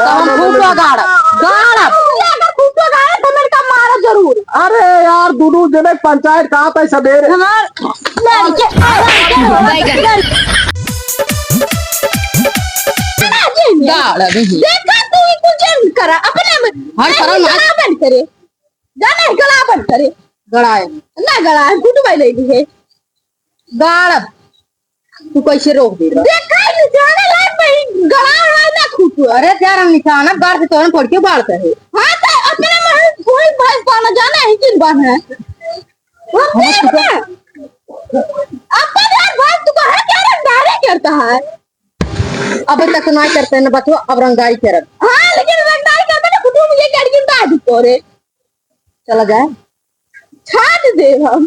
हम खूब गाड़ गाड़ खूब गाड़ तो मेरे का मारा जरूर। अरे यार दोनों जने पंचायत कहाँ पे सवेरे हमार लड़के गाड़ देखा तू ही कुछ करा अपने में हर तरह ना बंद करे जाने गला बंद करे गड़ाए ना गड़ाए गुड भाई ले ली है गाड़ तू कैसे रोक दे रहा देखा निशाना लाइन में गड़ा ना खूब। अरे यार हम निशाना गाड़ से तो पड़ के बाढ़ है। हां तो अपने में कोई भैंस पाना जाना है किन बात है अपन यार भैंस तू कहां क्या रंगाई करता है अब तक ना करते ना बचो अब रंगाई कर। हां लेकिन रंगाई करते ना खुद मुझे लड़की दादी तोरे चला जाए छाट दे हम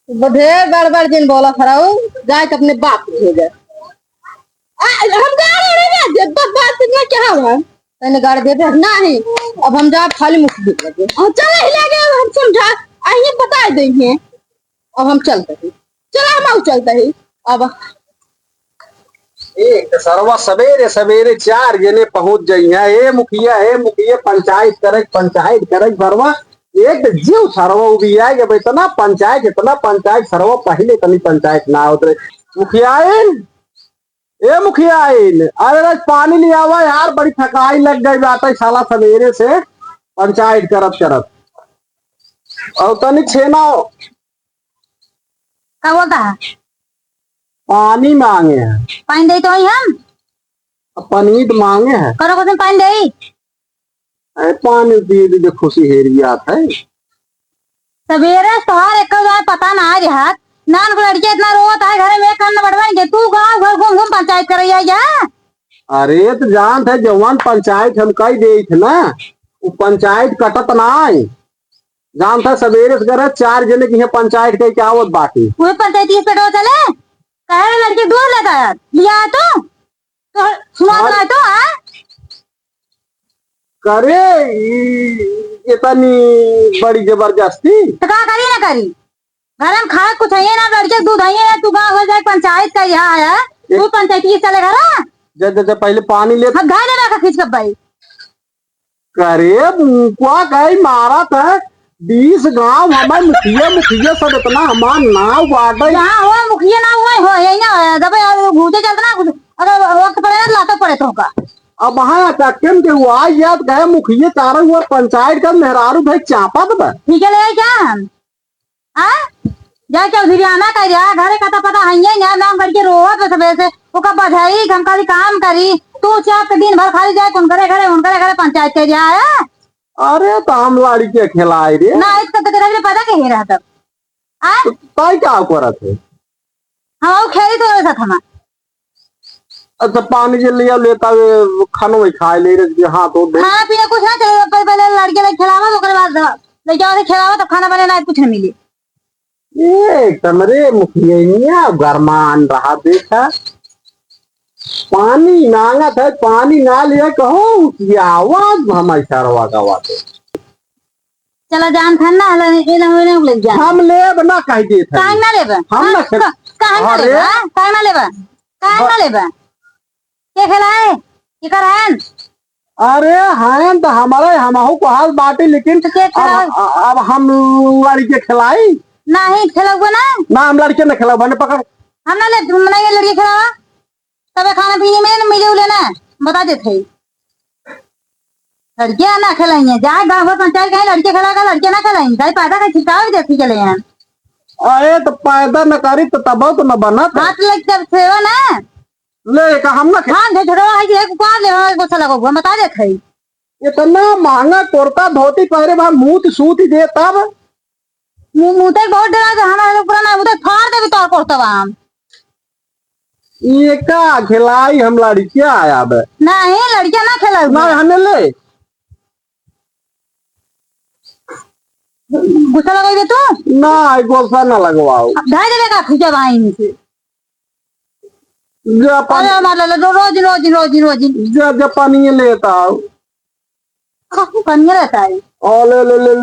बधे बड़ दिन बोला फराऊ गाय तो अपने बाप को दे हम गाड़ी नहीं दे जब बात में क्या हुआ तने गाड़ी दे दे नहीं अब हम जा खाली मुख दिख लगे चल हिला गए हम समझा आइए बता देंगे अब हम चलते हैं चलो हम चलते हैं अब एक सरवा सवेरे सवेरे 4 जने पहुंच गई है। ए मुखिया पंचायत करे बरवा एक जीव सरवा भी आएगा भाई इतना पंचायत सरवा पहले तनी पंचायत ना उतरे मुखियाइन अरे आज पानी ले आवा यार बड़ी थकाई लग गई बात है साला सवेरे से पंचायत करत और तनी छेना क्या बोलता है पानी मांगे हैं पानी दे तो हम पनीर मांगे हैं करो कुछ पानी दे पानी दे खुशी हेरियात है सवेरे तोहार एक पता ना आज हाथ नान को लड़के इतना रोता है घर में करना बढ़वाएंगे के तू गांव घर घूम घूम पंचायत कर जा। अरे तो जान थे जवान पंचायत हम कही दे थे ना वो पंचायत कटत ना जान था सवेरे से करे 4 जने की पंचायत के क्या आवत बाकी वो पंचायत इस पे चले कहे लड़के दूर लेता यार लिया है तो सुना तो है करे इतनी बड़ी जबरदस्ती तो क्या करी ना करी घर में खा कुछ है ना लड़के दूध है तू गाँव हो जाए पंचायत का यहाँ है तू पंचायत ये चले घर जब पहले पानी ले घर लेना खींच कर भाई करे मुकुआ गई मारा था 20 गांव हमारे मुखिया सब इतना हमार नाव बाटे यहाँ हो मुखिया ना हो यही ना जब घूटे चलता ना अगर वक्त पड़े ना लाता पड़े तो का अब वहाँ चक्के में हुआ याद गए मुखिया चारों हुआ पंचायत का मेहरारू भाई चापा तो ठीक है ले क्या हम जा चौधरी आना कर घरे का तो पता है यार नाम करके रोवत सवेरे से ओका बधाई हम खाली काम करी तू चाप दिन भर खाली जाए उनकरे घरे पंचायत के आया। अरे तो हम लाड़ी के खिलाए रे ना इसका तो तेरा पता कहीं रहा तब ताई क्या करत है हम खेली तो साथ हम अच्छा पानी जे लिया लेता खानो में खाए ले रे हां तो खाना पीना कुछ ना चले पहले लड़के ले खिलावा ओकर बाद ले जाओ से खिलावा तो खाना बने ना कुछ नहीं मिली ये तमरे मुखिया गरमान रहा देखा पानी मांगा था पानी ना लिया कहो की आवाज हमारी सरवा का आवाज चला जान था ना ले जा हम लेब ना कह दे था काहे ना लेबा हम ना काहे ना लेबा के खिलाए की करहन अरे हैं तो हमारे हमहू को हाल बाटी लेकिन अब हम लड़के खिलाई नहीं खिलाऊंगा ना हम लड़के न खिलाओ बने पकड़ हम ना ले मना ये लड़के खिलावा तबे खाना पीने में मिले उले ना बता देते लड़के ना खिलाएंगे जाए गाँव पंचायत कहीं लड़के खिलाएगा लड़के ना खिलाएंगे कहीं पैदा का छिटाव देखी चले हैं अरे तो पैदा न करी तो तब तो न बना हाथ लग जब सेवा ना ले का हम ना हाँ दे छोड़ो है कि कौन ले गोसा लगो बता देते इतना महंगा कुर्ता धोती पहरे बा मुंह सूत दे तब मुंह तक बहुत डरा हमारे पूरा ना उधर फाड़ दे तो करता हम ये का खिलाई हम लड़कियां आया बे नहीं लड़कियां ना खिलाओ ना हने ले गुस्सा लगाओगे तू ना गोसा ना लगवाओ ढाई देगा खींचा भाई से अरे हमारे रोज पानी लेता कन्या रहता है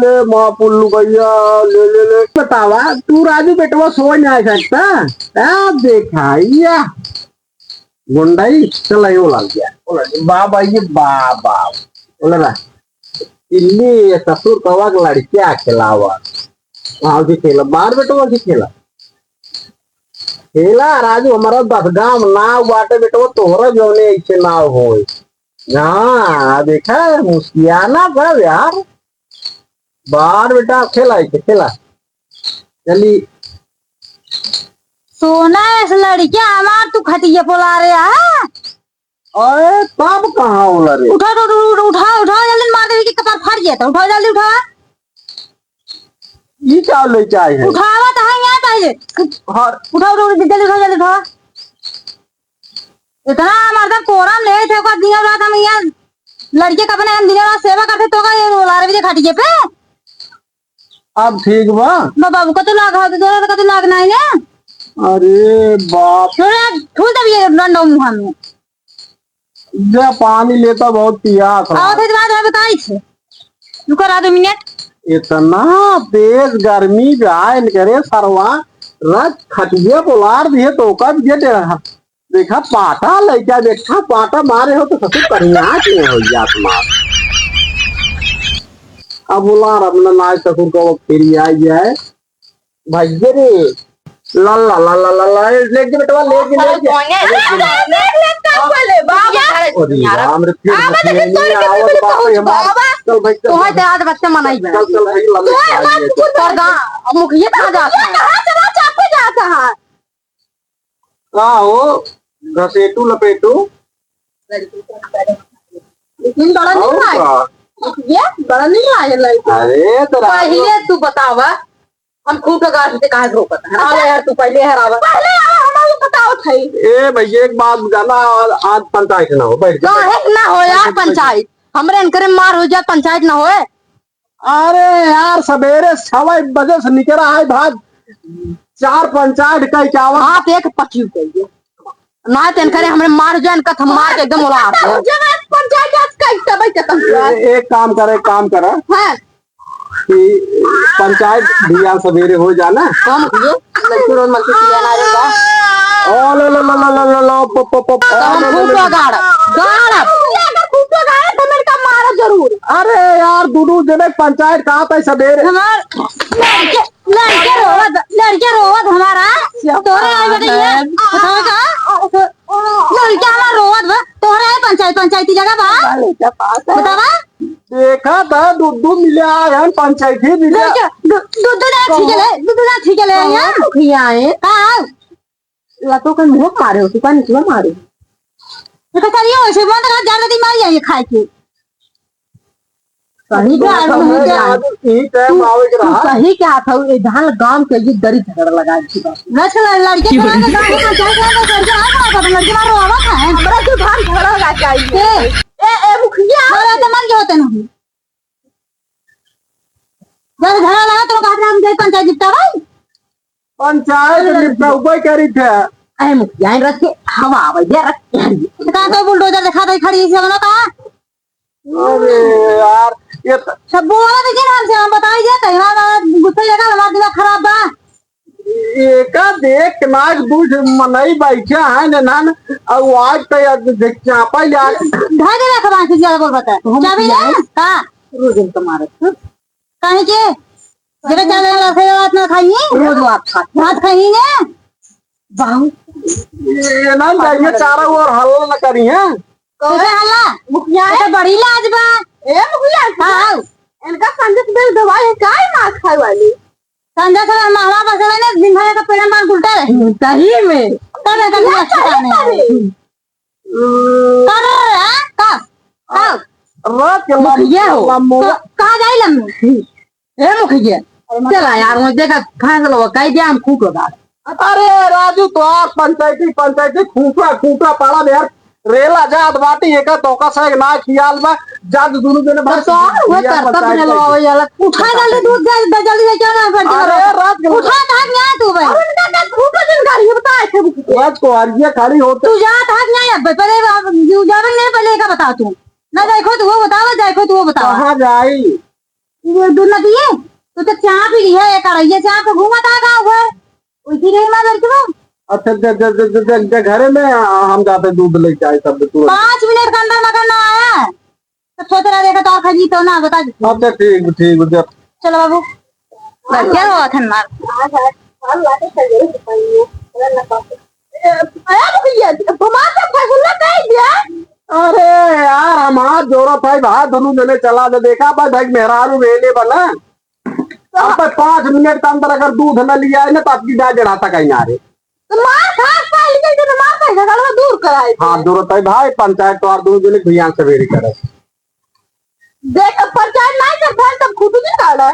ले माँ पुल्लू भैया ले बतावा तू राजू बेटवा सो नहीं सकता देखा गुंडाई चला लग गया बाबा ये बाबा बोला ना इल्ली ससुर कवा लड़किया खिलावा वहां भी खेला बाहर बेटो भी खेला खेला राजू हमारा 10 गांव नाव बाटे बेटो तोहरा जौने ऐसे नाव हो हाँ देखा मुस्कियाना बड़ा यार बाहर बेटा खेला ऐसे खेला चली सोना इस लड़किया हमार तू खटिया बोला रहे है अरे तब कहाँ होला रे उठा जल्दी मार दे कि कपार फट जाता उठा जल्दी उठा ये क्या ले चाहिए उठावा तो है यहाँ चाहिए हाँ जल्दी उठा इतना मर्द कोरम ले थे को दिन रात हम यहाँ लड़के का अपने दिन रात सेवा करते तो का ये बोला रहे खटिए पे अब ठीक बा बाबू को तो लगा तो दोनों का तो लगना है ना अरे बाप थोड़ा ठूल दे ये डंडो मुंह में जब पानी लेता बहुत प्यास आओ थे बात है बताई छे रुको रा 2 मिनट इतना तेज गर्मी जाए करे सरवा रख खटिया बोलार दिए तो का भी दे रहा देखा पाटा लइका देखा पाटा मारे हो तो ससुर कन्या के हो जात मार अब बोलार अपना नाच ससुर को फिर आई जाए भैया रे ला ला ला ला ला ला लेके बेटवा लेके राम रे फिर नहीं आवत बाप रे हमार चल भाई तो है आज बच्चे मनाई चल चल भाई ला मुखिया कहां जाता है कहां चला चापे जाता है का हो घसेटू लपेटू लेकिन बड़ा नहीं रहा ये बड़ा नहीं रहा है लड़का अरे तो पहले तू बतावा हम खूब का गाछ से कहां रोकत है अरे यार तू पहले हरावा पहले हमारे बताओ थई ए भैया एक बात जाना आज पंचायत ना हो बैठ जा ना हो यार पंचायत हमरे इनकरे मार हो जाए पंचायत ना होए अरे यार सवेरे 6 बजे से निकला है भाग 4 पंचायत का इक्यावन आप एक पची कहिए ना तेन करे हमरे मार जाए इनका थम मार के एकदम उड़ा जब पंचायत आज का तब खत्म एक काम करे हां कि पंचायत भिया सवेरे हो जाना कम किए लड़की रोज मल्टी किया ना रहेगा ओ लो लो लो लो लो लो प प प खूब गाड़ अगर खूब गाड़ तो मेरे का मारो जरूर अरे यार दोनों जने पंचायत कहाँ पे सवेरे हमार लड़के रोवत हमारा तोरे आई बताइए बताओ का लड़के हमारा रोवत बा तोरे आई पंचायती जगह बा बतावा देखा था दूध मिले आए पंचायत ही मिले दूध ना ठीक है यार मुखिया है हां लातो का मुंह मारे हो तू का नहीं मारे तो करिए वैसे मत कर ज्यादा दी मार जाए खाए के सही क्या सही क्या था ये धान गांव के ये दरी झगड़ा लगा दी बात लड़के गांव में लड़के मारो आवा है हमरा क्यों धान झगड़ा लगा चाहिए ए मुखिया हमरा तो मन के होते नहीं जब झगड़ा लगा तो कहा हम जाए पंचायत निपटा भाई पंचायत निपटा उपाय करी थे अरे मुखिया रख के हवा भैया रख के कहा तो बुलडोजर दिखा दे खड़ी से बना कहा अरे यार ये सब बोला तो हाल से हम बताई दे हमारा गुस्सा जगह हमारा दिमाग खराब बा एका देख नाक दूध मनई बैठा है नान और आज तो चापा यार ढा दे रखा बाकी ज्यादा बोल बता चाबी ले का रोज दिन तुम्हारे कहीं के जरा चले रखे रात ना खाइए रोज भात खाएंगे बाहु ये ना जाइए चारा और हल्ला न करी है कैसे हल्ला मुखिया है बड़ी लाज बा ए मुखिया हां इनका संदेश बिल दवाई है काय ना खाए वाली संदेश में मामा बसले ने दिन भर का पेड़ मार उल्टा रहे सही में तब का अच्छा नहीं कर का हां रात के मुखिया हो कहां जाई लम ए मुखिया चला यार मुझे देखा फैसला हो कई दिया हम खूब लगा अरे राजू तो आप पंचायती खूटा पाड़ा यार रेला जात बाटी एक तोका से ना खियाल बा जात दोनों जने बस वो करता बने लो यार उठा जल्दी दूध जल्दी ले जाना अरे रात के उठा भाग यहाँ तू भाई उनका का खूब दिन गाड़ी बता है रात को हरिया खड़ी होते तू जा भाग यहाँ पहले यू जावे नहीं पहले का बता तू ना देखो तो वो बताओ देखो तो वो बताओ कहां जाई ये दूध ना दिए तो चाय पी है एक कढ़ाई चाय पे घूमा था गांव घर उसी रही मां लड़की वो अच्छा घरे में हम जाते दूध लेके आए सब तुरंत। 5 मिनट के अंदर करना आया तो सोच रहा देखा तो खजी तो ना बता। अच्छा ठीक ठीक चलो बाबू क्या हुआ था ना अरे यार हम हाथ जोड़ा भाई हाथ दोनों जने चला दे देखा भाई भाई मेहरारू वेले बना अब 5 मिनट के अंदर अगर दूध न लिया है ना तो आपकी गाय जड़ाता कहीं आ रहे दूर कराए हाँ जरूरत है भाई पंचायत तो और दोनों जने ध्यान से वेरी करे देख पंचायत नहीं करता तब खुद नहीं गाड़ा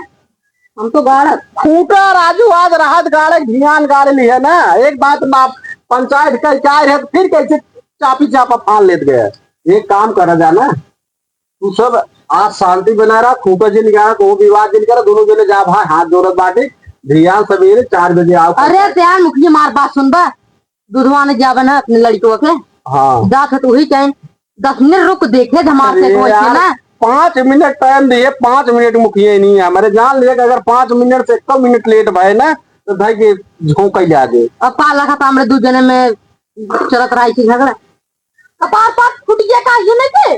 हम तो गाड़ा खूटा राजू आज राहत गाड़े ध्यान गाड़े ली है ना एक बात ना पंचायत का क्या है तो फिर कैसे चापी चापा फान लेते गए एक काम करा जाना तू सब आज शांति बना रहा खूटा जी निकाला को विवाद जी निकाला दोनों जने जा भाई हाथ जोड़त बाटे ध्यान सवेरे 4 बजे आओ। अरे त्यार मुखिया मार बात सुनबा दूधवा ने जावे ना अपने लड़कों के हाँ जात तो वही कहें 10 मिनट रुक देखे धमाल से कोई ना 5 मिनट टाइम दिए 5 मिनट मुखिया नहीं है हमारे जान लिया अगर 5 मिनट से कम मिनट लेट भाई ना तो भाई के झोंक ही जा दे अब पाला का हमरे 2 जने में चलत रही थी झगड़ा कपार पास फुटिया का ये नहीं थे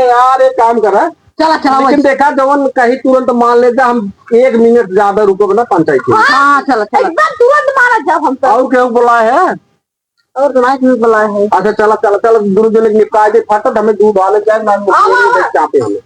यार एक काम करा चला चला लेकिन देखा जवन कहीं तुरंत मान लेते हम 1 मिनट ज्यादा रुको ना पंचायत में। हाँ चला चला एकदम तुरंत मारा जब हम और क्यों बुलाए है और तुम्हारे क्यों बुलाए है अच्छा चला चला चला दोनों जने निपटा दे फटत हमें दूध वाले जाए ना चापे हमें